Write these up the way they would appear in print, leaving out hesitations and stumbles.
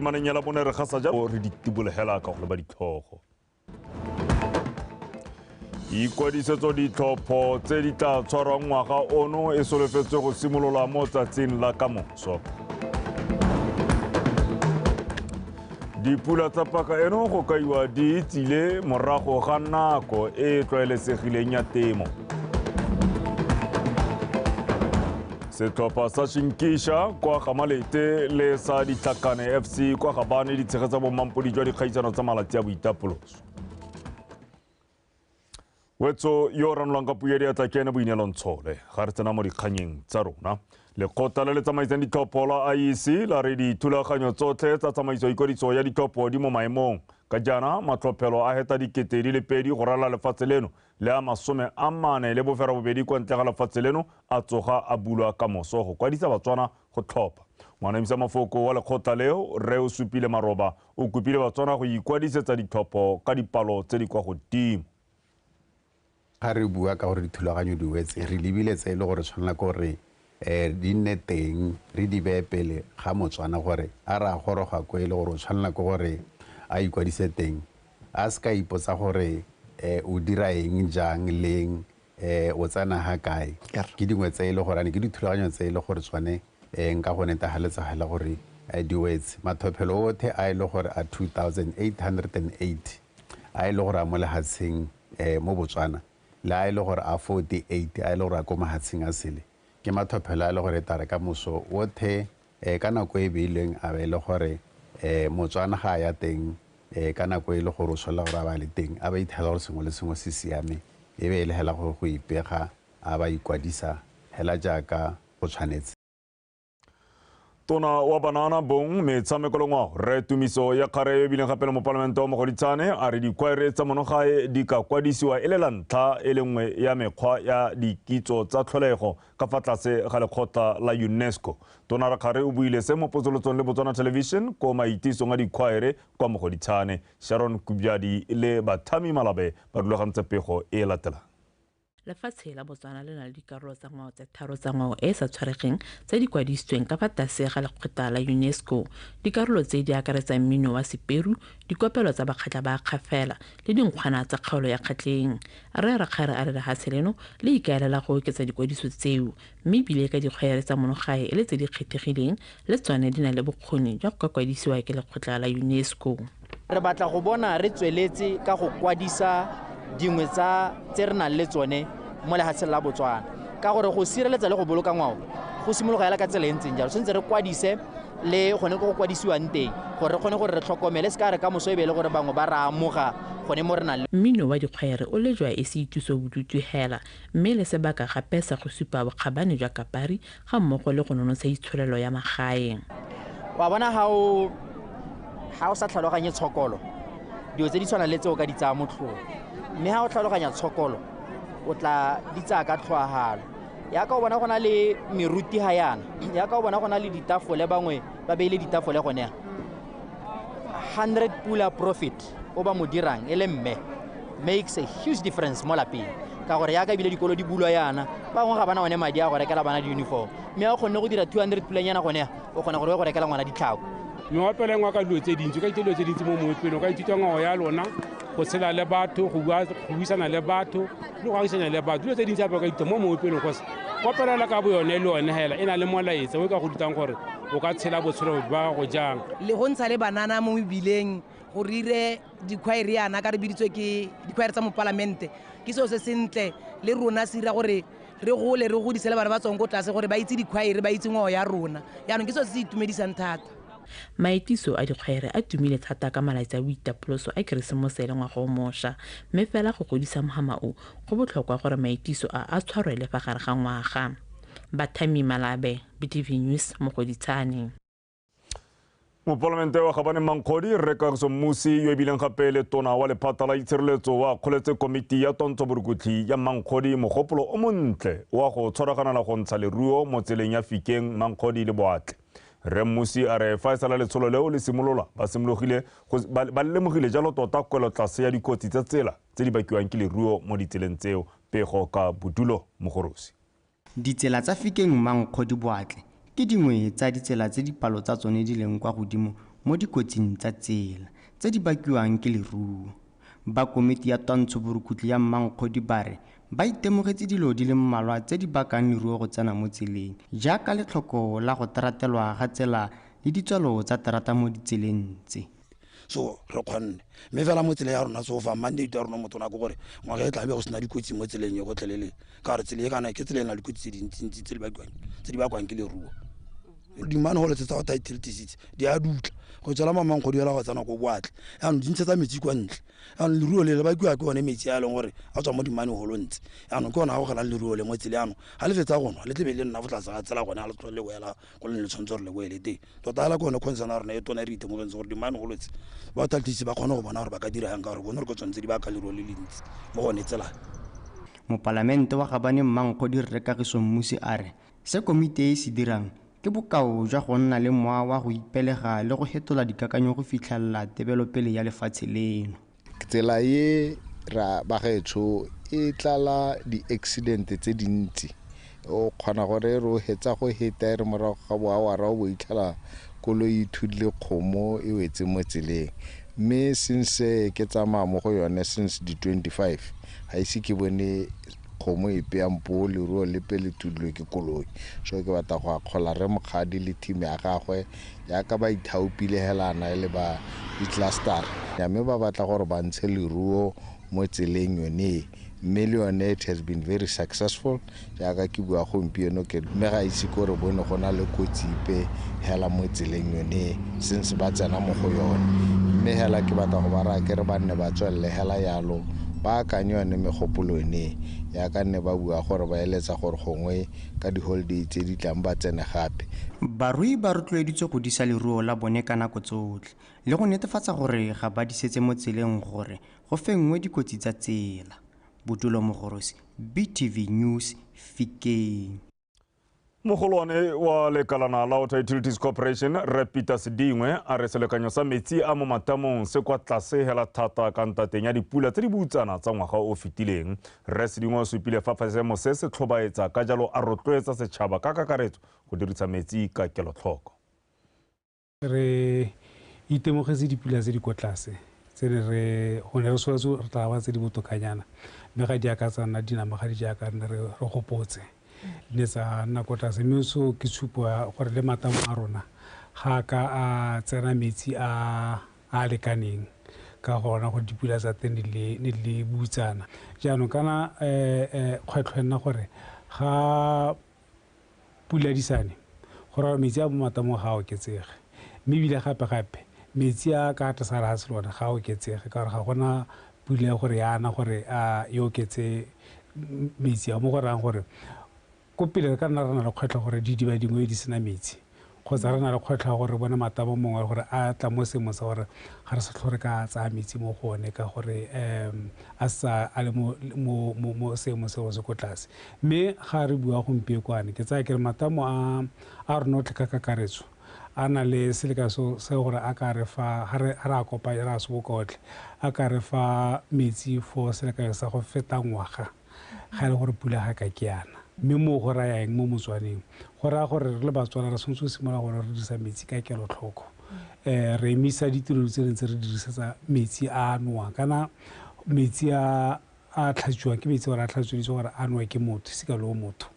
maneng ya la bone re gasa ja re ditibolegela ka go ba ditlhogo ikwadisetso ditlhopho tse di tla tshwarwang ngwaga ono e solofetswe go simolola mo tsatsing la kamoso dipula tsa paka eno go kaiwa di itsile morago ga nako e tlwaelesegileng ya temo setlhopha sa Shinkisha kwa Gamalete le sa Dikgang FC kwa Gabane di tshegetsa bomampodi jwa dikgaisano tsa malatsi a boitapoloso wetso yo ranolwang ka puedi ya tlakene boinelo ntshole ga re tsena mo dikganyeng tsa rona lekgotla le le tsamaisang ditlhopho la IEC la re dithulaganyo tsotlhe tsa tsamaiso ikwadiso ya ditlhopho di mo maemong ka jana matlhophelo a heta dikete di le pedi go rala lefatshe leno le a 40 le bofera bobedi kwa ntle ga lefatshe leno a tsoga a bulwa ka moso go kwadisa Batswana go tlhopha ngwanamisa mafoko wa lekgotla leo re o supile maroba o kopile Batswana go ikwadisetsa ditlhopho ka dipalo tse di kwa godimo ga re bua ka gore dithulaganyo di wetse re lebile tse le gore tshwanela ke gore di nne teng re di beye pele ga Motswana gore a re a goroga ko e le gore o tshwanela ke gore a ikwadise teng a se ka ipotsa gore o dira eng jang leng o tsena ha kae ke dingwe tse e le gore ke dithulaganyo tse e le gore tshwane nka go netagaletsa gore di wetse mathophelo othe a e le gore a 2808 a e le gore a mo lehatsheng mo Botswana le a e le gore a 48 a e le gore a ko mahatsheng a sele ke mathophelo a e le gore tare ka moso othe ka nako e beilweng a be le gore Motswana ga ya teng ka nako e le gore o sola gore a ba le teng a ba ithela gore sengwe le sengwe se siame e be e le hela go ipega a ba ikwadisa hela jaaka go tshwanetse Tona wa Banana Bong metshameko lengwao re tumiso ya kgare e bileng gape le mo palamente wa Mogoditshane a re dikwaere tsa monogae di ka kwadisiwa e le la ntlha e le nngwe ya mekgwa ya dikitso tsa tlholego ka fa tlase ga lekgotla la UNESCO Tona Rakgare o buile se mo potsolotsong le Botswana Television ko maitisong a dikwaere kwa Mogoditshane Sharon Kubyadi le Bathami Malabe ba rulagantse pego e latelang Lefatshe la Botswana le na le dikarolo tsa ngwao tse tharo tsa ngwao e sa tshwaregeng tse di kwadisitsweng ka fa tlase ga lekgotla la UNESCO. Dikarolo tse di akaretsa mmino wa seperu, dikopelo tsa bakgatla ba kgafela le dinkgwana tsa kgaolo ya kgatleng. Re Rakgare a re lefatshe leno le ikaelela go oketsa dikwadiso tseo, mme ebile ka dikgwaere tsa monogae e le tse di kgethegileng le tsone di na le bokgoni jwa go kwadisiwa ke lekgotla la UNESCO. Re batla go bona re tsweletse ka go kwadisa dingwe tsa tse re nang le tsone mo lehatsheng la Botswana ka gore go sireletsa le go boloka ngwao go simologa yala ka tsela e ntseng jalo sentse re kwadise le gone go kwadisiwang teng gore re kgone gore re tlhokomele se ka re ka moso e be le gore bangwe ba re amoga gone mo re nang le mmino wa dikgwaere o le jwa e se ituso bodutu hela mme le sebaka gape sa go supa bokgabane jwa kapari ga mmogo le go nonotsha itsholelo ya magaeng wa bona ha o sa tlhaloganye tshokolo dio tse di tshwana le tseo ka di tsaya motlholo mme ha o tlhaloganya tshokolo o tla di tsaya ka tlhoagalo ya ka o bona gona le meruti ha yana ya ka o bona gona le ditafole bangwe ba beile ditafole gone 100 pula profit o ba mo dirang ele mme makes a huge difference mo lapeng ka gore ya ka bile dikolo di bulwa yana bangwe ga bana one madi a go rekela bana di uniform mme a kgonne go dira 200 pula nyana gone o kgona gore go rekela ngwana ditlhako meopelo engwe ka dilo tse dintsi ka dilo tse dintsi mo moopelong ka ithuta ngwao ya lona go tshela le batho go buisana le batho le go agisana le batho dilo tse dintsi ape ka ithuta mo moopelong kose kopelela ka boyone le one hela e na le molaetsa o ka go ditang gore o ka tshela botshelo ba go jang le go ntsha le banana mo mebileng go rire dikwaere yana ka re biditswe ke dikwaere tsa mo palamente ke seo se sentle le rona se dira gore re gole re godisele bana ba tsong go tlase gore ba itse dikwaere ba itse ngwao ya rona yaanong ke seo se itumedisang thata maitiso a dikgwaere a tumile thata ka malatsi a boitapoloso a keresemose le ngwaga o mošwa mme fela go godisa mogamao go botlhokwa gore maitiso a tshwarwe le fa gare ga ngwaga Bathami Malabe BTV News Mogoditshane Mopalamente wa Gabane Mankgodi re Kagiso Mmusi yo bileng gape le tona wa lephata la itshireletso wa kgoletse komiti ya tontsho borukutli ya Mankgodi mogopolo o montle wa go tshwaragana la go ntsha leruo mo tseleng ya Fikeng Mankgodi le Boatle re Mmusi a re fa isala letsholo leo le simolola ba lemogile jalo tota kwelo tlase ya dikotsi tsa tsela tse di bakiwang ke leruo mo ditseleng tseo pego ka Bodulo Mogorosi Ditsela tsa Fikeng Mankgodi Boatle ke dingwe tsa ditsela tse dipalo tsa tsone di leng kwa godimo mo dikotsing tsa tsela tse di bakiwang ke leruo. Ba komiti ya twantsho borukutlo ya Mmankgodi ba re ba itemogetse dilo di le mmalwa tse di bakang leruo go tsena mo tseleng jaaka letlhoko la go taratelwa ga tsela le ditswalo tsa terata mo ditseleng tse. So re kgonne mme fela mo tsela ya rona so fa mandate ya rona motho na go gore ngwaga e tlabe go sena dikotsi mo tseleng e go tlelele ka re tsela e kana ke tsela na dikotsi tse dintsi tse di bakwang ke leruo. Di-manhole tse tsa go title disease di a dutla go tsela Mmankgodi ya la go tsena go boatle yaanong di ntshetsa metsi kwa ntle yaanong leruo le bakiwa ke one metsi a leng gore a tswa mo di-manhole ntse yaanong ke ona go golang leruo le mo tsela yaanong ga le fetsa gonwa le tlebe le nna botlase ga tsela gone ga le tlhole le boela go le tshwanetse gore le boele teng tota la ke one concern ya rona e tona re itemogetse gore di-manhole tse ba title disease ba kgone go bona gore ba ka dira yang ka gore bone re ko tshwanetse di baka leruo le le ntsi mo gone tsela. Mopalamente wa Gabane Mmankgodi Rre Kagiso Mmusi a re se komiti e se dirang ke bokao jwa go nna le moa wa go ipelega le go hetola dikakanyo go fitlhelela tebelopele ya lefatshe leno. Tsela ye ra bagetso e tlala di-accident tse dintsi o kgona gore re o hetsa go heta re morago ga boawara o bo itlhala koloi thudile kgomo e wetse mo tseleng mme since ke tsamaya mo go yone since di-25 ga ise ke bone kgomo e peampo leruo le pele tudilwe ke koloi so ke batla go akgola re mokgadi le team ya gagwe jaaka ba ithaopile helana le ba di-cluster ya mme ba batla gore ba ntshe leruo mo tseleng yone mme le yone it has been very successful jaaka ke bua gompieno ke mme ga ise ko re bone go na le kotsi ipe hela mo tseleng yone since ba tsena mo go yone mme hela ke batla go ba ra ke re ba nne ba tswelle hela yalo ba kanyo yone megopolo ene ya ka nne ba bua gore ba eletsa gore gongwe ka di-holiday tse di tlang ba tsene gape. Barui ba rotloeditswe go disa leruo la bone ka nako tsotlhe le go netefatsa gore ga ba disetse mo tseleng gore go fengwe dikotsi tsa tsela. Botulo Mogorosi, BTV News, Fikeng. Mogolwane wa lekalana la Water Utilities Corporation Re Peter Sedingwe a re selekanyo sa metsi a mo matamong se kwa tlase hela thata ka ntateng ya dipula tse di butsana tsa ngwaga o fetileng. Re Sedingwe o supile fa fasemo se se tlhobaetsa ka jalo a rotloetsa setšhaba ka kakaretso go dirisa metsi ka kelotlhoko. Re itemogetse dipula tse di kwa tlase tse re go ne re swetso re tla ba tse di botokanyana mme ga di akatsana dinamaga di jaaka re gopotse ne tsa nako tlase mme so ke tshupo gore le matamo a rona ga ka a tsena metsi a lekaneng ka gona go dipula tsa teng ne le butsana jaanong kana kgwetlho nna gore ga pula disane gore metsi a mo matamo ga oketsege mme bile gape metsi a ka tlasa ra se lona ga oketsege ka gore ga gona pula gore yana gore a e oketse metsi a mo go rang gore ko pele ka nna rena le kgwetlho gore didiba dingwe di sena metsi kgotsa re na le kgwetlho gore bona matamo mongwe gore a tla mo seemo sa gore ga re sa tlhore ka tsaya metsi mo go one ka gore a sa a le mo seemo seo se ko tlase mme ga re bua gompiekwane ke tsaya ke re matamo a rona otlhe ka kakaretso a na le seleka se gore a ka re fa ga re a kopanya re a se bokotlhe a ka re fa metsi for seleka sa go feta ngwaga ga le gore pula ga ka ke yana mme mo go raya eng mo motswaneng go raya gore re le Batswana re tshwanetse go simolola gore re dirisa metsi ka kelotlhoko re emisa ditiro tse ntse re dirisetsa metsi a noa kana metsi a tlhatswiwang ke metsi gore a tlhatsweditswe gore a noe ke motho se ka lo motho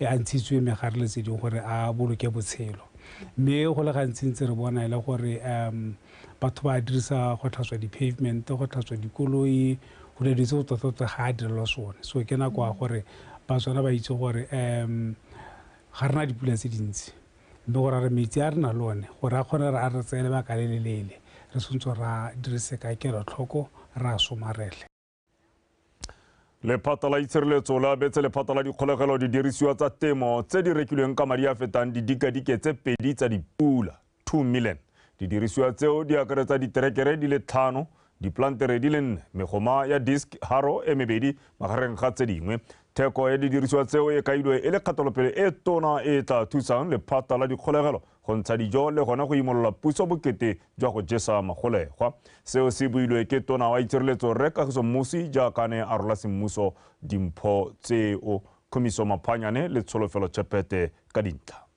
a ntshitswe megare le tse dingwe gore a boloke botshelo mme go le gantsi ntse re bona e le gore batho ba dirisa go tlhatswa di-pavement go tlhatswa dikoloi go le ditse go tota ga a direlwa sone so ke nako a gore Batswana ba itse gore ga rena dipula tse dintsi mme gore re metsi a rena le one gore a kgone re a re tsele ba ka le lelele re tshwanetse ra dirise ka kelotlhoko re a somarele. Lephata la itshireletso la betse lephata la dikgolegelo di dirisiwa tsa temo tse di rekilweng ka madi a fetang didikadike tse 2 tsa dipula 2 million. Di dirisiwa tseo di akaretsa diterekere di le 5 diplantere di le 4 megoma ya disk haro e mebedi magareng ga tse dingwe. Theko ya di dirisiwa tseo e kailwe e le kgatelopele e tona e tla thusang lephata la dikgolegelo go ntsha dijo le gona go imolola puso bokete jwa go jesa magolegwa. Seo se builwe ke tona wa itshireletso Re Kagiso Mmusi jaaka ne a rola semmuso dimpho tseo Komiso Maphanyane le Tsholofelo Tshepete ka dintlha.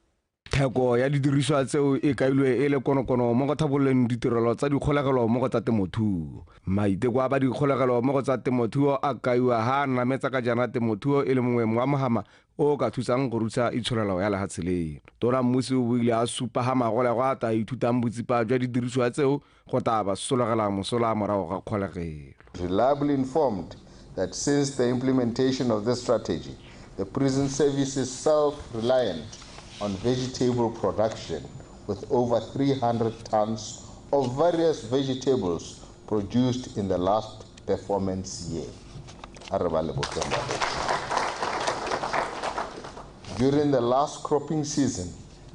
theko ya didiriswa tseo e kailwe e le konokono mo go tlhabololeng ditirelo tsa dikgolegelo mo go tsa temothuo. Maiteko a ba dikgolegelo mo go tsa temothuo a kaiwa ha nametsa ka jana temothuo e le mongwe wa mogama o ka thusang go rusa itsholelo ya lehatshe leno. Tona Mmusi o buile a supa ha magolego a ta ithutang botsipa jwa didiriswa tseo go ta ba sologela mosola morago ga kgolegelo. Reliably informed that since the implementation of this strategy, the prison service is self-reliant on vegetable production with over 300 tons of various vegetables produced in the last performance year. During the last cropping season,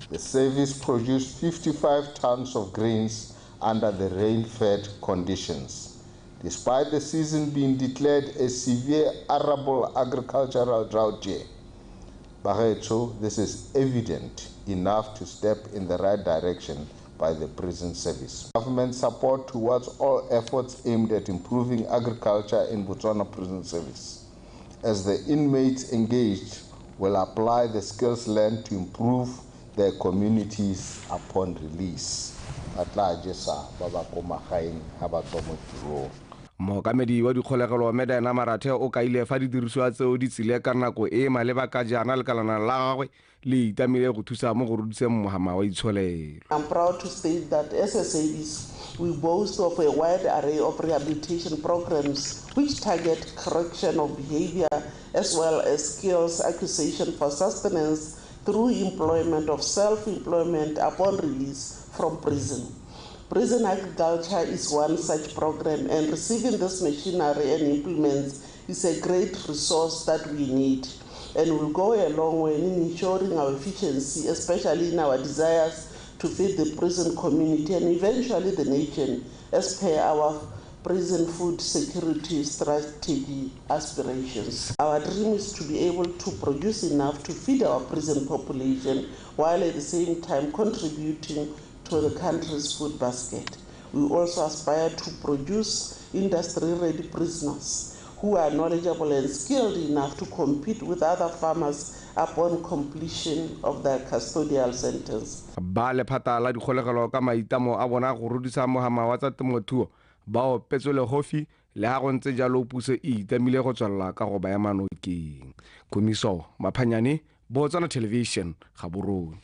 the service produced 55 tons of grains under the rain-fed conditions. Despite the season being declared a severe arable agricultural drought year, this is evident enough to step in the right direction by the prison service. Government support towards all efforts aimed at improving agriculture in Botswana Prison Service. As the inmates engaged will apply the skills learned to improve their communities upon release. Mookamedi wa dikgolegelo Medena Marathe o kaile fa didiriswa tseo di tsile ka nako e maleba ka jana lekalana la gagwe le itamile go thusa mo go rudiseng mogama wa itsholelo. I'm proud to state that as a service, we boast of a wide array of rehabilitation programs which target correction of behavior as well as skills acquisition for sustenance through employment of self-employment upon release from prison. Prison agriculture is one such program, and receiving this machinery and implements is a great resource that we need and will go a long way in ensuring our efficiency, especially in our desires to feed the prison community and eventually the nation as per our prison food security strategy aspirations. Our dream is to be able to produce enough to feed our prison population while at the same time contributing to the country's food basket. We also aspire to produce industry-ready prisoners who are knowledgeable and skilled enough to compete with other farmers upon completion of their custodial sentence. Ba lephata la dikgolegelo ka maitamo a bona go rudisa mogama wa tsa temothuo ba opetswe le hofi le ha go ntse jalo puso e itamile go tswalla ka go baya manokeng. Komiso Maphanyane, Botswana Television, Gaborone.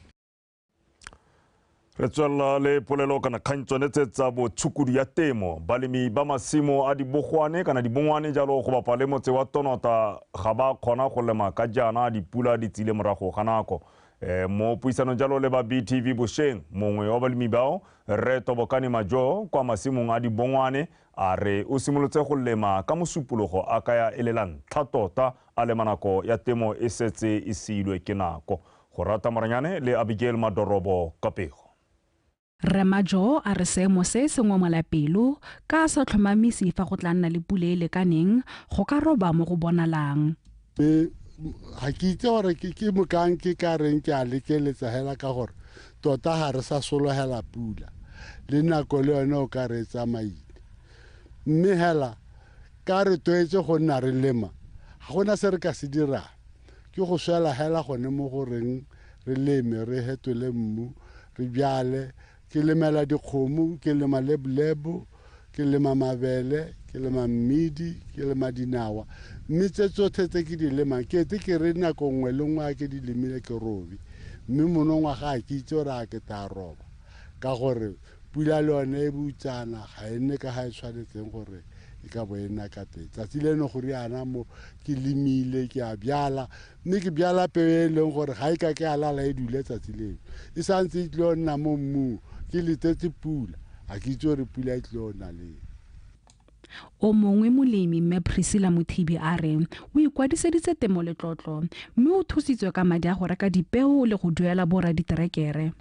Re tswalla le polelo kana khantsone tsa botshukudi ya temo balemi ba masimo a dibogwane kana dibongwane jalo go bapa le motse wa Tonota ga ba khona go lema ka jana dipula di tsile morago ga nako. Mo puisano jalo le ba BTV Bosheng mongwe wa balemi bao re Tobokane Majo kwa masimong a dibongwane a re o simolotse go lema ka mosupologo a kaya elelang tlhatota a le manako ya temo e setse e silwe ke nako. Go rata Moranyane le Abigail Madorobo Kapego. Remajo a re seemo se sengwe molapelo ka sa tlhomamisi fa go tla nna le pule le kaneng go ka roba mo go bonalang. Ha ke itse gore ke mokang ke ka reng ke a lekeletsa hela ka gore tota ha re sa solohela pula le nako le yone o ka re tsamaile. Mme hela ka re toetse go nna re lema ga gona se re ka se dira ke go swela hela gone mo goreng re leme re hetole mmu re bjale ke lemela dikgomo ke lema lebu ke lema mabele ke lema mmidi ke lema dinawa mme tse tsotlhe tse ke di lemang ke ete ke re nako nngwe le nngwe ke di lemile ke robi mme monongwa ga ke itse gore a ke ta roba ka gore pula le yone e butsana ga ene ka ga e tshwanetseng gore e ka bo ena ka teng tsatsi leno go riana mo ke lemile ke a bjala mme ke bjala peo e leng gore ga e ka ke a lala e dule tsatsi leno e santse e tlo nna mo mmung ke letetse pula a ke itse gore pula e tlo nna le o mongwe molemi mme Priscilla Mothibi a re o ikwadiseditse temo le tlotlo mme o thusitswe ka madi a go reka dipeo le go duela bora diterekere.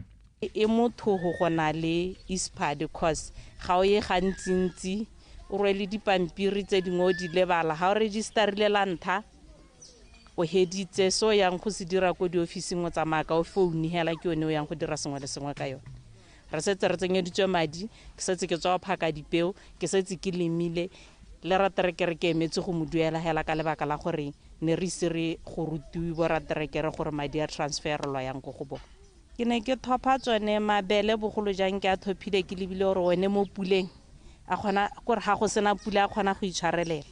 E motho go gona le ispad cause ga o ye gantsintsi o rwele dipampiri tse dingwe o di lebala ga o registerile la ntha o heditse so yang go se dira ko diofising o tsamaya ka o founu hela ke yone o yang go dira sengwe le sengwe ka yone. Re setse re tsenyeditswe madi ke setse ke tswa phaka dipeo ke setse ke lemile le ra terekere ke emetse go moduela hela ka lebaka la gore ne re sere go rutiwe bo ra terekere gore madi a transferelwa yang go go bona. ke ne ke thopa tsone mabele bogolo jang ke a thopile ke lebile gore one mo puleng a kgona gore ga go sena pula a kgona go itshwarelela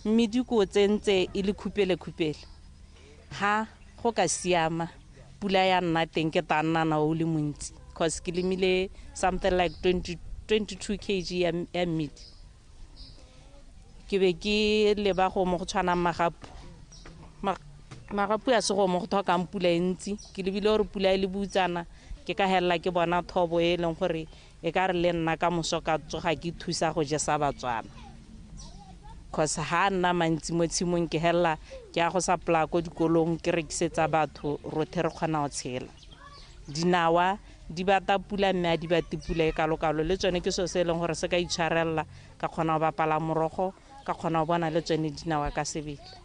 mme diko tsentse e le khupele ha go ka siama pula ya nna teng ke ta nna na o le montsi because ke lemile something like 22 kg ya meat ke be ke leba go mo go tshwana magapu a se go mo go thokang pula e ntsi ke lebile gore pula e le butsana ke ka hella ke bona thobo e leng gore e ka re le nna ka moso ka tsoga ke thusa go jesa Batswana because ha nna mantsi mo tshimong ke hella ke a go supply ko dikolong ke rekisetsa batho rothe re kgona go tshela dinawa di bata pula mme a di bati pula e kalokalo le tsone ke so se leng gore se ka itshwarella ka kgona go bapala morogo ka kgona go bona le tsone dinawa ka sebele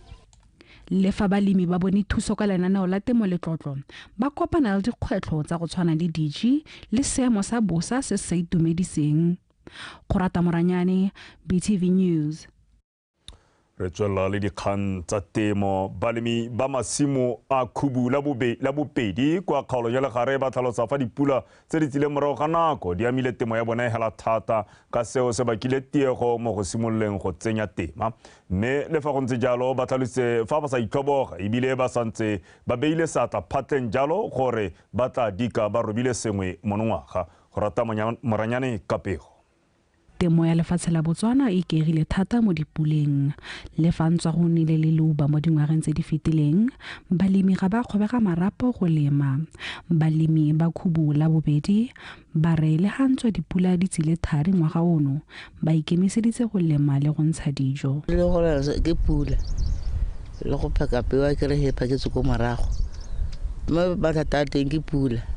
le fa balemi ba bone thuso ka lenaneo la temo le tlotlo ba kopana le dikgwetlho tsa go tshwana le diji le seemo sa bosa se sa itumediseng go rata moranyane BTV News re tswela le dikgang tsa temo balemi ba masimo a khubu la bobedi kwa kgaolo ya legare ba tlhalosa fa dipula tse di tsileng morago ga nako di amile temo ya bona e hela thata ka seo se bakile tiego mo go simololeng go tsenya tema mme le fa go ntse jalo ba tlhalose fa ba sa itlhoboga ebile ba santse ba beile seatla phatleng jalo gore ba tla dika ba robile sengwe monongwaga go rata moranyane ka pego temo ya lefatshe la Botswana e ikegile thata mo dipuleng le fa ntse go nnile le leuba mo dingwageng tse di fetileng balemi ga ba kgobega marapo go lema balemi ba khubu la bobedi ba re le hantswa dipula di tsile thari ngwaga ono ba ikemiseditse go lema le go ntsha dijo le gore ke pula le go phaka pewa ke re he phaketse ko morago mo ba thata teng ke pula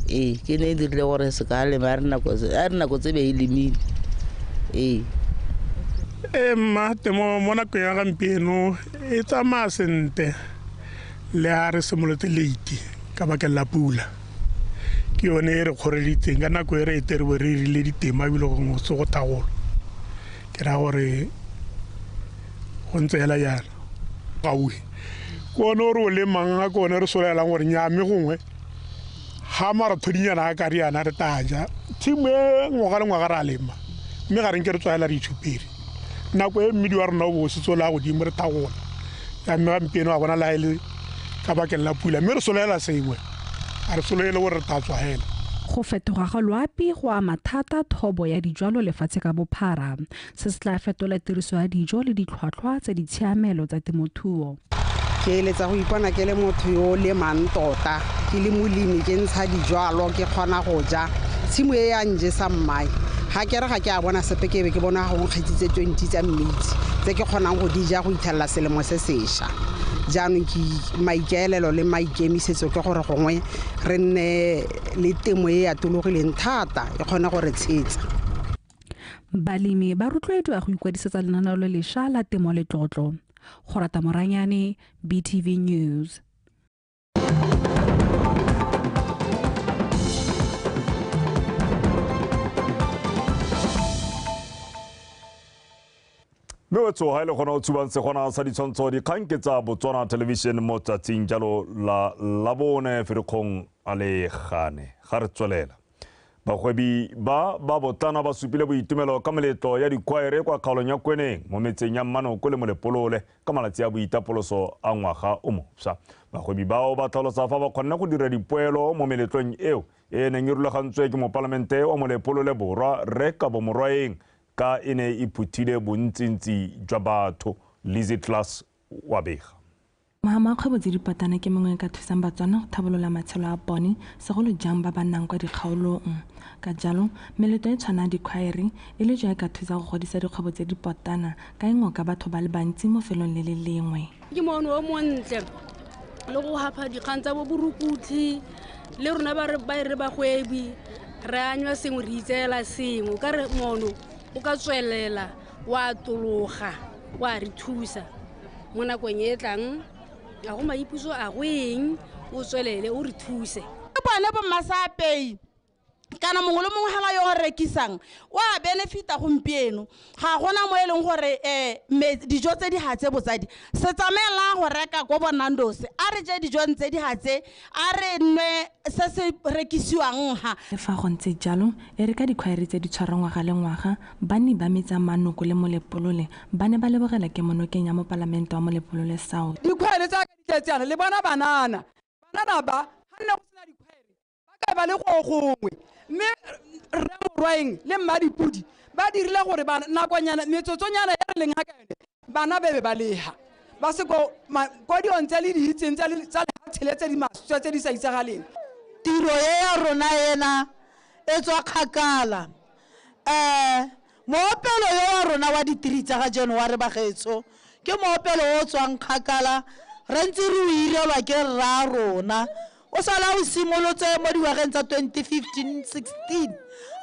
ke ne dirile gore se ka lema a re nako tse be e lemile mma temo mo nako ya gampieno e tsamaya sente le a re simolote late ka bakeng la pula ke yone e re kgoreleditseng ka nako e re eteriwe re irile ditema ebile go ngotse go thagolo ke ra gore go ntse hela jana gaue ke one gore o lemang ga ke one re solelang gore nyame gongwe ha mara thodinyana a ka riana re taja tshimo e ngwaga le ngwaga re a lema mme ga renke re tswaela re itshupere nako e mmidi wa rona o bositse la godimo re thagola ya mme gampieno a bona la ele ka bakeng la pula mme re solela sengwe a re solele gore re ta tswa hela go fetoga ga loapi go ama thata thobo ya dijalo lefatshe ka bophara se se tla fetola tiriso ya dijo le ditlhwatlhwa tsa ditshiamelo tsa temothuo ke eletsa go ipona ke le motho yo le mang tota ke le molemi ke ntsha dijalo ke kgona go ja tshimo e ya nje sa mmai ha ke re ga ke a bona sepe ke be ke bona go nkgetsitse 20 tsa mmidi tse ke kgonang go dija go itlhalla selemo se sesha jaanong ke maikaelelo le maikemisetso ke gore gongwe re nne le temo e atologileng thata e kgona gore tshetsa balemi ba rotloediwa go ikwadisetsa lenaneo le lešwa la temo le tlotlo go rata moranyane BTV News Mewetso ha ile gona o tsubang se gona sa ditshwantsho dikgang ke tsa Botswana Television mo tsatsing jalo la bone Ferikgong a le gane ga re tswelela bagwebi ba botlana ba supile boitumelo ka meletlo ya dikwaere kwa kgaolong ya Kweneng mo metseng ya Mmanoko le Molepolole ka malatsi a boitapoloso a ngwaga o mopša bagwebi bao ba tlhalosa fa ba kgonne go dira dipoelo mo meletlong eo e neng e rulagantswe ke mopalamente wa Molepolole borwa re ka bomorwaeng ka ene e phuthile bontsintsi jwa batho Lizzy Class wa bega Mahamakgwebo tse dipatana ke mengwe ka thusang Batswana go thabolola matshelo a bone segolo jang ba ba nnang kwa dikgaolong ka jalo meletlo e tshwana dikwaere e le jwa ka thusa go godisa dikgwebo tse dipatana ka engwe ka batho ba le bantsi mo felong le le lengwe ke mono o montle le go hapa dikgang tsa bo borukutli le rona ba re ba gwebi re anywa sengwe re itseela sengwe ka re mono o ka tswelela wa tologa wa re thusa mo nakong e tlang a go maipuso a goeng o tswelele o re thuse bone bo masapei kana mongwe le mongwe hela yo rekisang wa benefita gompieno ga gona mo eleng gore dijo tse di hatse botsadi se tsamela go reka go bonandose a re je dijo tse di hatse a re nwe se se rekisiwang ha le fa go ntse jalo e re ka dikgwaere tse di tshwarang ngwaga le ngwaga ba ne ba metsa Manoko le Molepolole ba ne ba lebogela ke monokeng ya mo palamente wa Molepolole South dikgwaere tsa ka ditetsana le bona banana ba ha nne go sena dikgwaere ba ka ba le go gongwe mme re morwaeng le Mmadipudi ba dirile gore nakonyana metsotsonyana ya re leng ha ka yone bana bebe ba leha ba se ko diong tse le di hitseng tsa lehatshele tse di maswa tse di sa itsagaleng tiro ya rona ena e tswa kgakala moopelo yo wa rona wa ditiri tsa ga January bagetso ke moopelo o tswang kgakala re ntse re o irelwa ke rra rona o sala o simolotse mo diwageng tsa 2015-16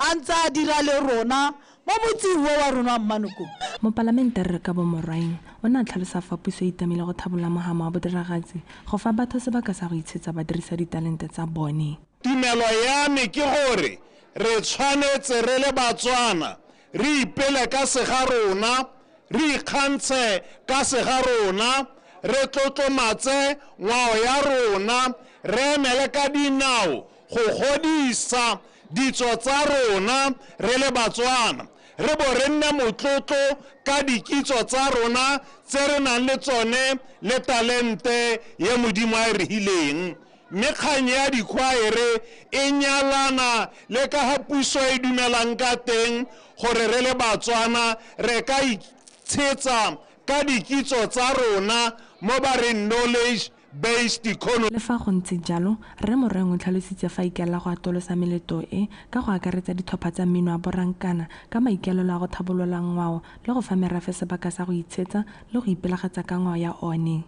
a ntse a dira le rona mo motsing wa rona Manoko mo palamente re ka bo morwaeng o na tlhalosa fa puso itamile go thabola mogama wa bodiragatsi go fa batho sebaka sa go itshetsa ba dirisa ditalente tsa bone tumelo ya me ke gore re tshwanetse re le Batswana re ipele ka sega rona re ikgantshe ka sega rona re tlotlomatse ngwao ya rona re emele ka dinao go godisa ditso tsa rona re le Batswana re bo re nne motlotlo ka dikitso tsa rona tse re nang le tsone le talente ye Modimo a re hileng mme kgang ya dikgwaere e nyalana le ka ha puso e dumelang ka teng gore re le Batswana re ka itshetsa ka dikitso tsa rona mo ba re knowledge based economy le fa go ntse jalo re moreng o tlhalositse fa ikela go atolosa meleto e ka go akaretsa ditlhopha tsa mmino a borankana ka maikelelo a go thabolola ngwao le go fa merafe sebaka sa go itshetsa le go ipelagatsa ka ngwao ya one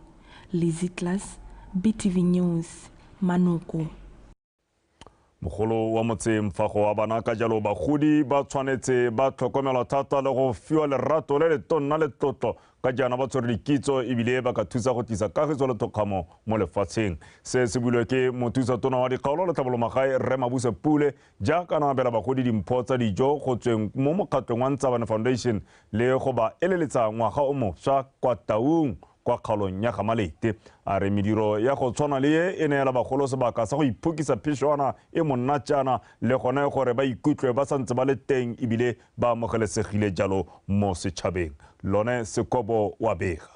Lizzy Class BTV News Manoko mogolo wa motsemfago wa bana ka jalo bagodi ba tshwanetse ba tlhokomela thata le go fiwa lerato le le tonna le tlotlo ka jana ba tshwere dikitso ebile ba ka thusa go tlisa kagiso le thokgamo mo lefatsheng se se builwe ke mothusa-tona wa dikgaolo le tlhabolomagae Rre Mabuse Pule jaaka na abela bagodi dimpho tsa dijo go tsweng mo mokgatlong wa Ntsabane Foundation le go ba eleletsa ngwaga o mošwa kwa Taung kwa kgaolong ya Gamalete a re mediro ya go tshwana le e neela bagolo sebaka sa go iphokisa phešwana e monnatšana le gone gore ba ikutlwe ba santse ba le teng ebile ba amogelesegile jalo mo setšhabeng lone Sekobo wa bega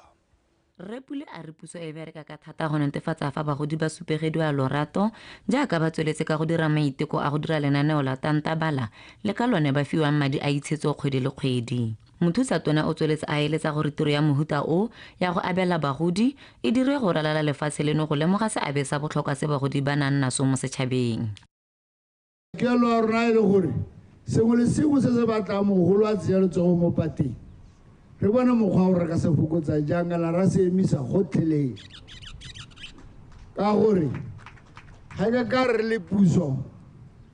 Rre Pule a re puso e bereka ka thata go netefatsa fa bagodi ba supegediwa lorato jaaka ba tsweletse ka go dira maiteko a go dira lenaneo la tantabala le ka lone ba fiwang madi a itshetso kgwedi le kgwedi Mothusa-tona o tsweletse a eletsa gore tiro ya mohuta o ya go abela bagodi e dire go ralala lefatshe leno go lemoga seabe sa botlhokwa se bagodi ba nang naso mo setšhabeng kelo a rona e le gore sengwe le sengwe se se batlang mogolo a tseya letsogo mo pateng re bone mokgwa gore re ka se fokotsa jang la ra se emisa gotlheleng ka gore ga ke ka re le puso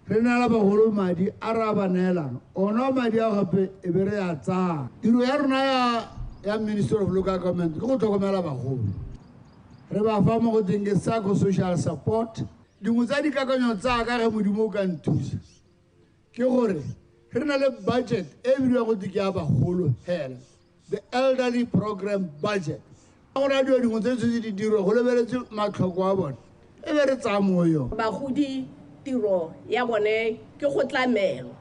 re neela bagolo madi a ra ba neelana ona madi a gape e be re ya tsaya tiro ya rona ya Ministry of Local Government ke go tlhokomela bagolo re ba fa mo go teng ke psycho-social support dingwe tsa dikakanyo tsa ka ge Modimo o ka nthusa ke gore re na le budget e bidiwa go ke ya bagolo hela the elderly program budget go na dio dingwe tse di dirwa go lebeletse matlhoko a bone e be re tsaya mo yo bagodi tiro ya bone ke go tlamelo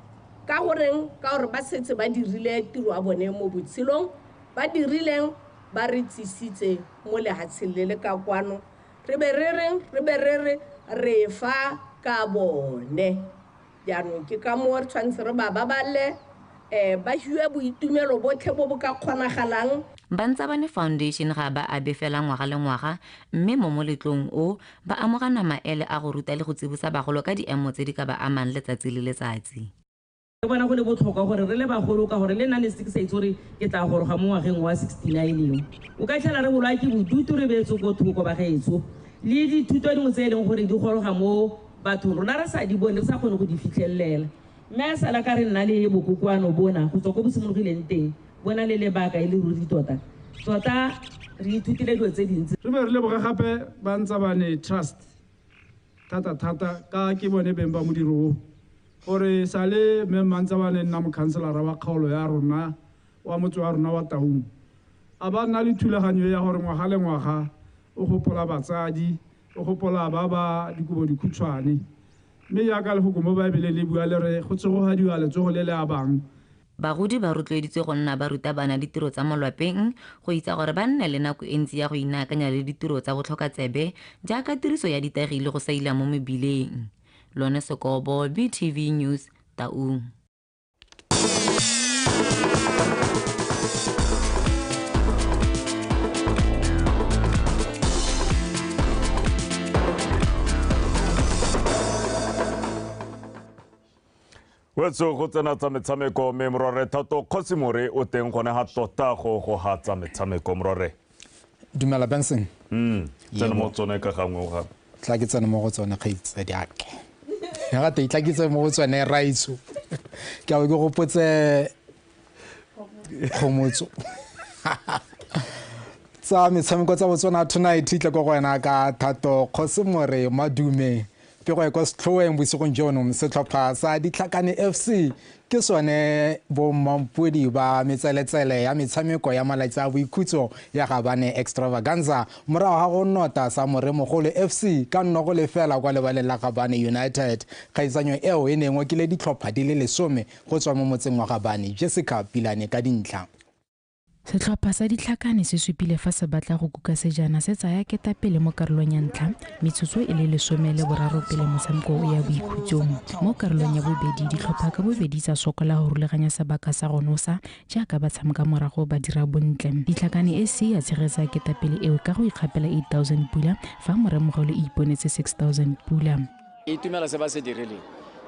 ka gore ba setse ba dirile tiro ya bone mo botshelong ba dirileng ba re tsisitse mo lehatsheng le le ka kwano re be re fa ka bone jaanong ke ka mo re tshwanetse re ba baballe ba hiwe boitumelo botlhe bo bo ka kgonagalang Ntsabane Foundation ga ba abefela ngwaga le ngwaga mme mo moletlong o ba amogana maele a go ruta le go tsibosa bagolo ka diemo tse di ka ba amang letsatsi le letsatsi re bona go le botlhokwa gore re le bagolo ka gore le nna ne se ke gore ke tla goroga mo ngwageng wa 69 o ka tlhela re bolwa ke bodutu re beetse go thoko ba gaetso le dithuto dingwe tse e leng gore di goroga mo bathong rona re sa di bone re sa kgone go di fitlhelelela mme a sala ka re nna le bokokoano bona go tswa ko bosimologileng teng bona le lebaka e le ruri tota re ithutile dilo tse dintsi re be re leboga gape ba Ntsabane Trust thata ka ke bone beng ba modiro gore sa le mme Mantsabane nna mokhanselara wa kgaolo ya rona wa motse wa rona wa Taung a ba nna le thulaganyo ya gore ngwaga le ngwaga o gopola batsadi o gopola ba ba dikobo dikhutshwane mme jaaka lefoko mo baebele le bua le re go tsogodiwa letsogo le le abang. Bagodi ba rotloeditswe go nna ba ruta bana ditiro tsa mo lwapeng go itsa gore ba nne le nako e ntsi ya go inaakanya le ditiro tsa botlhokatsebe jaaka tiriso ya ditagi le go saila mo mebileng. Lone Sekobo, BTV News, Taung. Wetso go tsena tsa metshameko mme Morore Thato Kgosimore o teng gone ha tota go hatsa metshameko Morore. Dumela Benson. Tsena mo tsone ka gangwe ga. Tla ke tsena mo go tsone kgaitse diake. Ya ga tla ke tsena mo go tsone raitso. Ke a go gopotse khomotso. Tsa metshameko tsa Botswana tonight tle go gona ka Thato Kgosimore Madume. Pero kwa setlhoeng bosigong jono setlhopha sa Ditlhakane FC ke sone bo mampudi ba metseletsele ya metshameko ya malatsi a boikhutso ya Gabane Extravaganza morago ga go nota sa Moremogolo FC ka nno go lefela kwa lebaleng la Gabane United. Kgaisano eo e nengwe ke le ditlhopha di le 10 go tswa mo motseng wa Gabane. Jessica Pilane ka dintlha. Setlhopha sa Ditlhakane se supile fa se batla go kuka sejana se tsaya ketapele mo karolong ya ntlha metsotso e le 13 pele motshameko ya boikhutso. Mo karolong ya bobedi ditlhopha ka bobedi tsa sokola go rulaganya sebaka sa go nosa jaaka ba tshameka morago ba dira bontle. Ditlhakane SC ya tshegetsa ketapele eo ka go ikgapela 8,000 pula fa Moremogolo e iponetse 6,000 pula. E tumela se ba se dirileng.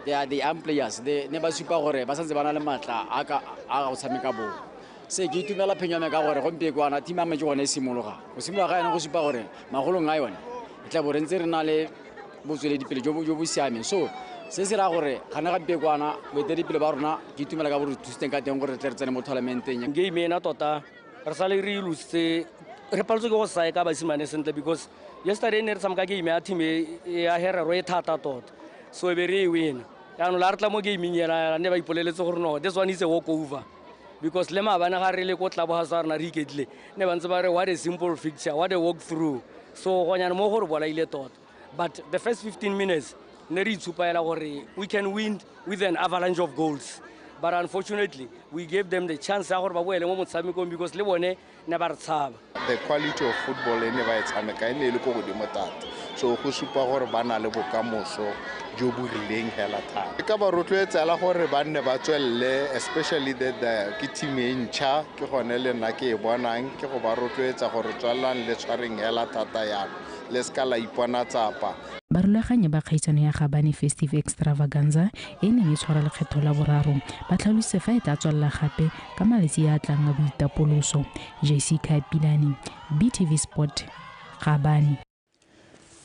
They are the young players. Ne ba supa gore ba santse ba na le matla a go tshameka bo. Se ke itumela phenyame ka gore gompe kwana team ame ke gone e simologa go simologa ga ena go supa gore magolong a yone e tla bo re ntse re na le botsweledipele jo bo siameng. So se se ra gore gana gampe kwana boeteledipele ba rona ke itumela ka gore thusiteng ka teng gore re tle re tsene mo tournamenteng. Game ena tota re sale re lose re paletswe ke go sae ka basimane sentle because yesterday ne re tshameka game ya team ya Herero e thata tota so e be re win yaanong la re tla mo gaming ena ne ba ipoleletse gore no this one is a walk over because le mabana ga re le ko tla bo ga rena re iketle ne ba ntse ba re what a simple fixture, what a walk through. So gonyana mo gore bola ile tota but the first 15 minutes ne re itshupaela gore we can win with an avalanche of goals. But unfortunately, we gave them the chance ya gore ba boele mo motshamekong because le bone ne ba re tshaba. The quality of football ne ba e tshameka ene le go godimo thata. So go supa gore ba na le bokamoso jo bo rileng hela thata. Ka ba rotloetsa la gore ba nne ba tswelle especially the ke team e ntšha ke gone le nna ke e bonang ke go ba rotloetsa gore tswallang le tshwareng hela thata yana le ska la ipona tsapa. Barulaganye ba kgaisano ya Gabane Festive Extravaganza e neng e tshwara lekgetho la boraro ba tlhalose fa e tla tswalla gape ka malatsi a tlang a boitapoloso. Jessica Pilani, BTV Sport, Gabane.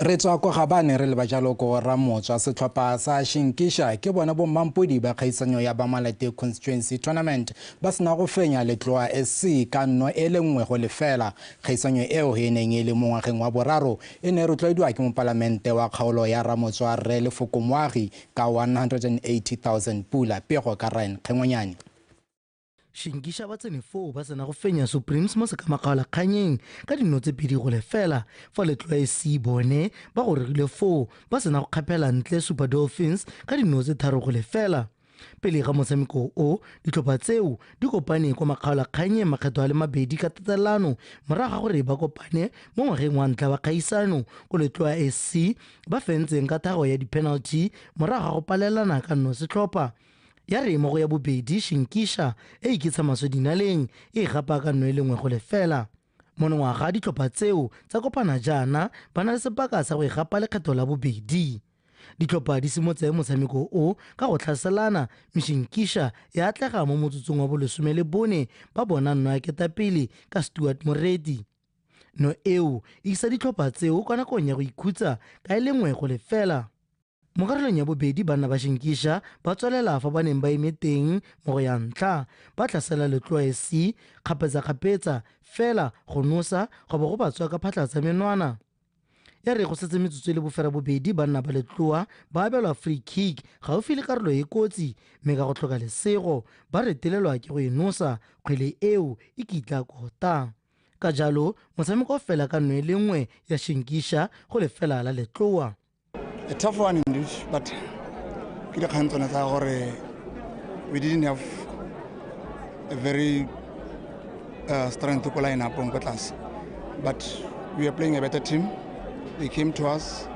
Re tswa kwa Gabane re le ba jalo ko Ramotswa setlhopha sa Shinkisha ke bona bo mampodi ba kgaisanyo ya ba Malate Constituency Tournament ba sena go fenya letloa SC ka nno e le nngwe go lefela. Kgaisanyo eo e neng e le mo ngwageng wa boraro e ne rotloediwa ke mo palamente wa kgaolo ya Ramotswa re lefoko moagi ka 180,000 pula pego ka Ryan Kgengonyane. Shinkisha ba tsene fo ba sena go fenya Supremes mo sekamakaola kganyeng ka dino tse pedi go lefela fa letloa SC bone ba go regile fo ba sena go kgapela ntle Super Dolphins ka dino tse tharo go lefela. Pele ga motshameko o ditlhopha tseo di kopane kwa makgaola kganyeng makgetho a le mabedi ka tatelano morago gore ba kopane mo ngwageng wa ntla wa kgaisano go letloa SC ba fentseng ka thago ya di-penalty morago go palelana ka nno setlhopha ya re mo go ya bobedi Shinkisha e ikitsha masodinaleng e gapa ka nno e lengwe go lefela. Monongwaga ditlhopha tseo tsa kopana jaana ba na le sebaka sa go igapa lekgetho la bobedi. Ditlhopha di simotse motshameko o ka go tlhaselana Shinkisha ya atlega mo motsotsong wa bo 14 ba bona nno ya ketapele ka Stuart Moredi. No eo isa ditlhopha tseo ka nakong ya go ikhutsa ka e lengwe go lefela. Mo karolong ya bobedi bana ba Shinkisha ba tswelela fa ba neng ba eme teng mo go ya ntlha ba tlasela letloa SC kgapetsa fela go nosa go bo go ba tswa ka phatla tsa menwana. ya re go setse metsotso le bofera bobedi banna ba letloa ba abelwa free kick gaufi le karolo e kotsi mme ka go tlhoka lesego ba retelelwa ke go enosa kgwele eo e kitla kota ka jalo motshameko fela ka nno e le nngwe ya shinkisha go lefela la letloa. A tough one indeed, but ke dikgang tsone tsa gore we didn't have a very strength ko line up ko tlase, but we are playing a better team. They came to us,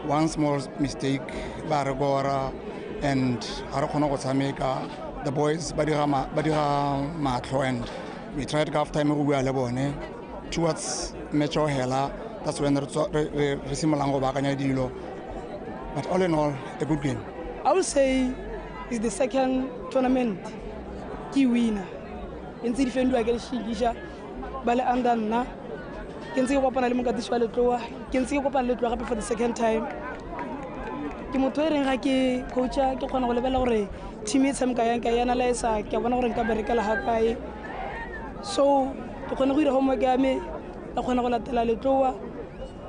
one small mistake ba re gora and ha re khona go tshameka. The boys ba dira matlo and we tried to have time go bua le bone towards match o hela. That's when re simolang go baakanya dilo, but all in all a good game. I would say it's the second tournament ke winner ntse defendwa ke Shigisha ba le under nna ke ntse go kopana le mokatiši wa letloa ke ntse go kopana le letloa gape for the second time ke motho e reng ga ke coacha ke kgona go lebela gore team e tshameka yang ka e analyze ke bona gore nka berekela ga kae so ke kgona go dira homework ya me la kgona go latela letloa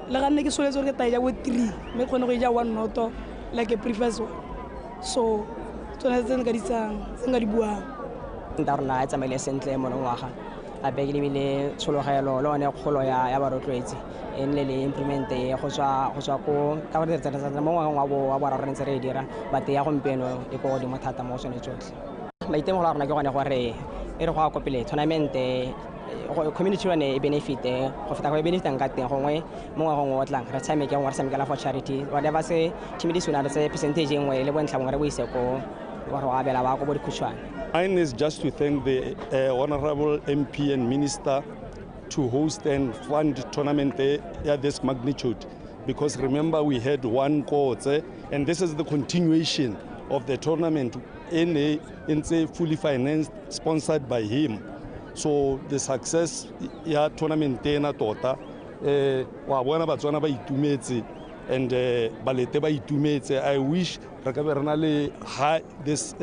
le ga nne ke soletse gore ke taija bo 3 mme kgona go ja 1-0 like a previous one so tsone tse nka di buang nta rona a tsamaile sentle mo ngwaga a be ke lebile tshologelo le one kgolo ya barotloetsi e nne le implement go tswa ko ka gore tsena mo ngwageng wa boraro ntse re dira but ya gompieno e go godimo thata mo tsone tsotlhe maitemogelo a rona ke gone gore e re go a kopile tournament community one e benefit go feta go benefitang ka teng gongwe mo ngwageng o tlang re tshameke ngwe re tshamekela for charity whatever se team di suna tse percentage engwe le bontlha ngwe re bo ise ko gore wa abela ba go bo dikhutswana. Mine is just to thank the Honorable MP and Minister to host and fund tournament at this magnitude, because remember we had one court and this is the continuation of the tournament in a fully sponsored by him. So the success ya tournament ena tota wa bona Botswana ba itumetse and balete ba itumetse. I wish re ka be rena le this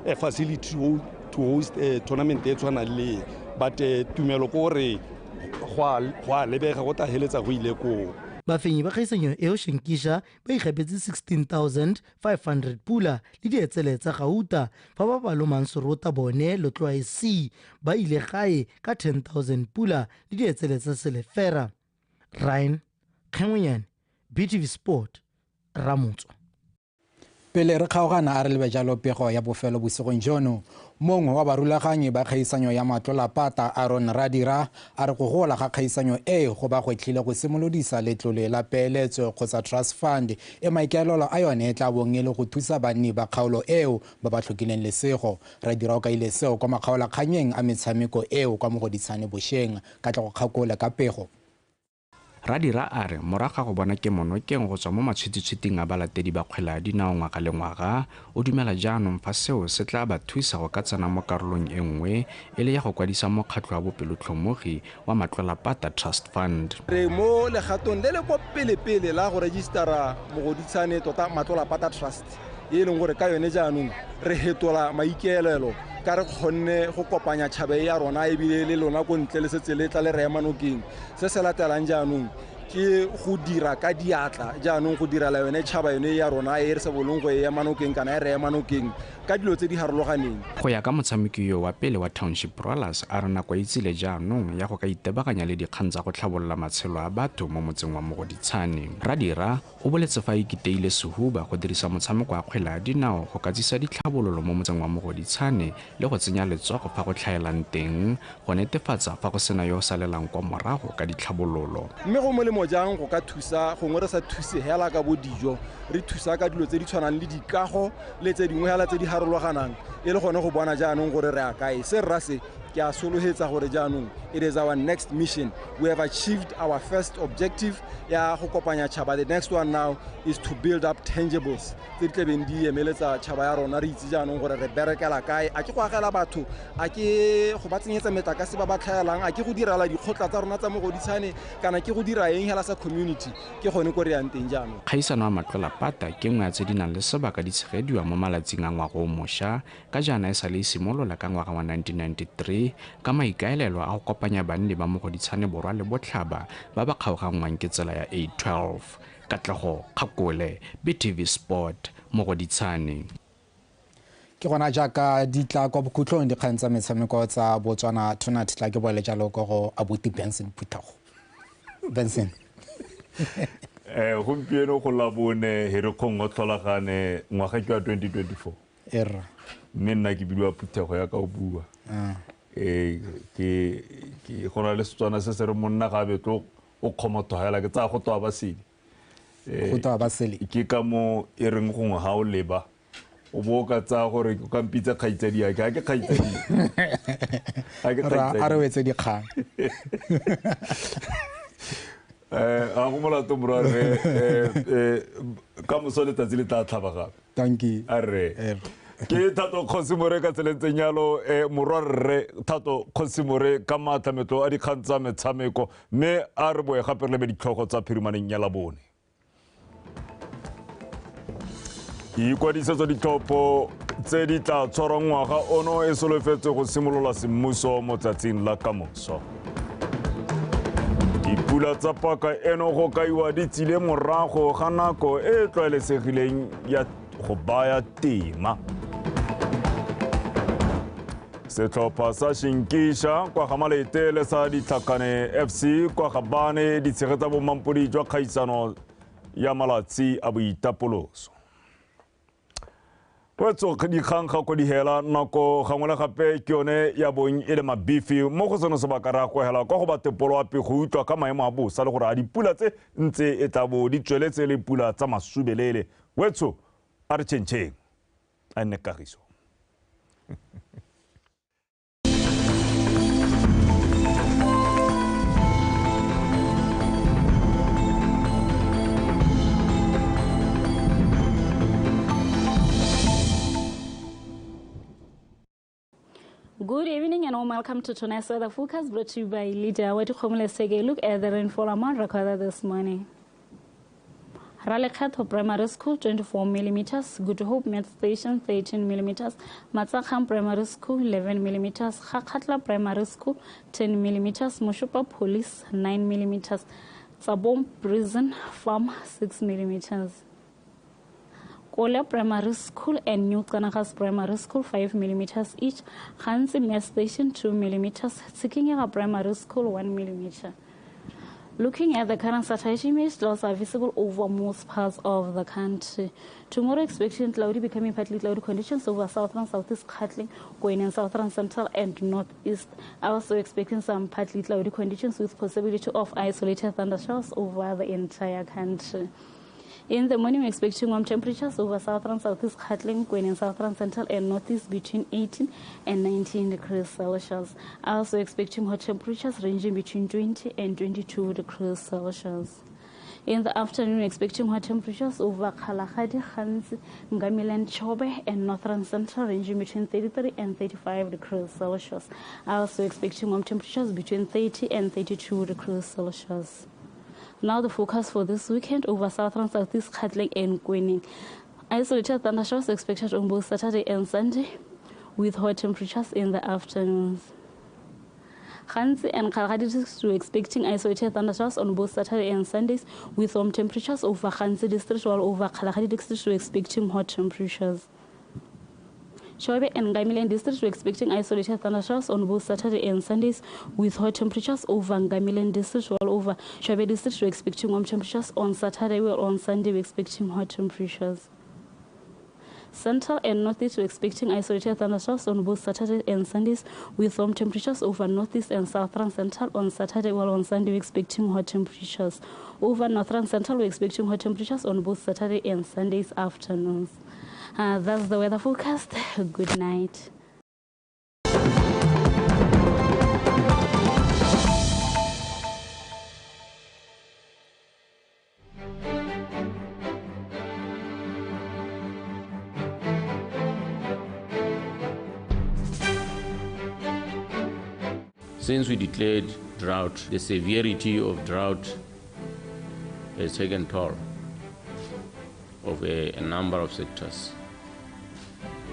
a facility to host a tournament e tshwana le but tumelo ko re go lebega go ta heletsa go ile ko bafenyi ba kgaisanyo eo Shinkisha ba ikgapetse 16,500 pula le dietsele tsa gauta fa ba balomang serota bone letloa C ba ile gae ka 10,000 pula le dietsele tsa selefera. Ryan Kgengwenyane, BTV Sport, Ramotso. Pele re kgaogana a re lebe jalo pego ya bofelo bosigong jono mongwe wa barulaganyi ba kgaisanyo ya matlolapata Aaron Radira a re go gola ga kgaisanyo e go ba gwetlhile go simolodisa letlole la peeletso kgotsa trust fund e maikaelelo a yone e tla bong e le go thusa banni ba kgaolo eo ba ba tlhokileng lesego. Radira o kaile seo kwa makgaolakganyeng a metshameko eo kwa mogoditshane bošeng ka tla go kgakola ka pego. Radira a re moraga go bona ke monokeng go tswa mo matshwititshwiting a balatedi ba kgwela dinao ngwaga le ngwaga o dumela jaanong fa seo se tla ba thusa go ka tsena mo karolong e nngwe e le ya go kwadisa mokgatlho wa bopelotlhomogi wa matlolapata trust fund. Re mo legatong le le go pelepele la go registera mogoditshane tota matlolapata trust e leng gore ka yone jaanong re hetola maikaelelo ka re kgonne go kopanya tšhabe ya rona e bile le lona ko ntle le setse le tla le re emanokeng se se latelang jaanong ke go dira ka diatla jaanong go dira la yone tšhaba yone ya rona e re se bolong go e emanokeng kana e re emanokeng ka dilo tse di harologaneng. Go ya ka motshameki yo wa pele wa Township Brawlers a re nako itsile jaanong ya go ka itebaganya le dikgang tsa go tlhabolola matshelo a batho mo motseng wa Mogoditshane. Radira o boletse fa ikiteile sehuba go dirisa motshameko wa kgwela dinao go ka tsisa ditlhabololo mo motseng wa Mogoditshane le go tsenya letsogo fa go tlhaelang teng go netefatsa fa go sena yo salelang kwa morago ka ditlhabololo. Mme go molemo jang go ka thusa gongwe re sa thuse hela ka bo dijo re thusa ka dilo tse di tshwanang le dikago le tse dingwe hela tse di harologanang e le gone go bona jaanong gore re a kae se rra se ke a solohetsa gore jaanong it is our next mission. We have achieved our first objective ya go kopanya tšhaba. The next one now is to build up tangibles tse di tlebeng di emeletsa tšhaba ya rona re itse jaanong gore re berekela kae a ke go agela batho a ke go ba tsenyetsa metlakase ba ba tlhaelang a ke go direla dikgotla tsa rona tsa Mogoditshane kana ke go dira eng hela sa community ke gone ko re yang teng jaanong. Kgaisano ya matlolapata ke nngwe ya tse di nang le sebaka di tshegediwa mo malatsing a ngwaga o mošwa ka jaana e sa le simolola ka ngwaga wa 1993 se ka maikaelelo a go kopanya banni ba mogoditshane borwa le botlhaba ba ba kgaoganngwang ke tsela ya 812. Katlego Kgakole, BTV Sport, mogoditshane. Ke gona jaaka di tla kwa bokhutlong dikgang tsa metshameko tsa Botswana tonight tla ke boele jalo go abuti Benson Puthago. Benson. Gompieno go labone Herekgong o tlholagane ngwaga ke wa 2024. Era. Mme nna ke bidiwa Puthago ya ka o bua. Ke gona le Setswana se se re monna ga betlo o khomotogela ke tsa go toa basedi. Go toa basedi. Ke ka mo e reng gongwe ha o leba o boka tsa gore ka mpitse kgaitsedi ya ke kgaitsedi a re wetse dikgang a go molato morare ka moso letsatsi le tla tlhaba gape tanki a re ke Thato Kgosimore ka tselentseng yalo morwarre Thato Kgosimore ka matlametlo a dikgang tsa metshameko mme a re boe gape re lebe ditlhogo tsa phirimaneng ya labone. Ikwadisetso ditlhopho tse di tla tshwarwa ngwaga ono e solofetse go simolola semmuso mo tsatsing la kamoso. Dipula tsa paka eno go kaiwa di tsile morago ga nako e tlwaelesegileng ya go baya tema. Setlhopha sa Shinkisha kwa ga Maletele sa Ditlhakane FC kwa ga bane di tshegetsa bomampodi jwa kgaisano ya malatsi a boitapoloso. Wetso dikgang ga go di hela nako gangwe le gape ke yone ya bong e le mabifi mo go seno sebaka ra go hela kwa go batepolo ape go utlwa ka maemo a bosa le gore a dipula tse ntse e tla bo di tsweletse le pula tsa masubelele. Wetso a re tšhentšheng a nne kagiso. Good evening and welcome to tonight's weather forecast brought to you by Lydia. Let's take a look at the rainfall amount recorded this morning. Ralekhato Primary School 24 millimeters, Good Hope Met Station 13 millimeters, Matsakham Primary School 11 millimeters, Khakhatla Primary School 10 millimeters, Bosupa Police 9 millimeters, Tsabom Prison Farm 6 millimeters. Kola Primary School and New Kanakas Primary School 5 millimeters each, Hansi Met Station 2 millimeters, Tsikinyanga Primary School 1 millimeter. Looking at the current satellite image, clouds are visible over most parts of the country. Tomorrow expecting cloudy becoming partly cloudy conditions over southern, southeast, Gauteng, going in southern, central and northeast. Also expecting some partly cloudy conditions with possibility of isolated thundershowers over the entire country. In the morning, we're expecting warm temperatures over southern, southeast, Gauteng, going in southern, central, and northeast between 18 and 19 degrees Celsius. Also expecting hot temperatures ranging between 20 and 22 degrees Celsius. In the afternoon, we're expecting hot temperatures over Kalahadi, Hansi, Ngamiland, Chobe, and northern central, ranging between 33 and 35 degrees Celsius. Also expecting warm temperatures between 30 and 32 degrees Celsius. Now the forecast for this weekend over southern, southeast, Gauteng and Kwening. Isolated thundershowers expected on both Saturday and Sunday with hot temperatures in the afternoons. Hansi and Kalahadi districts were expecting isolated thundershowers on both Saturday and Sundays with warm temperatures over Hansi district, while over Kalahadi districts were expecting hot temperatures. Chobe and Ngamiland districts were expecting isolated thundershowers on both Saturday and Sundays with hot temperatures over Ngamiland district, while over Chobe district were expecting warm temperatures on Saturday, while on Sunday we're expecting hot temperatures. Central and Northeast were expecting isolated thundershowers on both Saturday and Sundays with warm temperatures over Northeast and Southern Central on Saturday, while on Sunday we're expecting hot temperatures. Over Northern Central we're expecting hot temperatures on both Saturday and Sundays afternoons. That's the weather forecast. Good night. Since we declared drought, the severity of drought has taken toll of a number of sectors.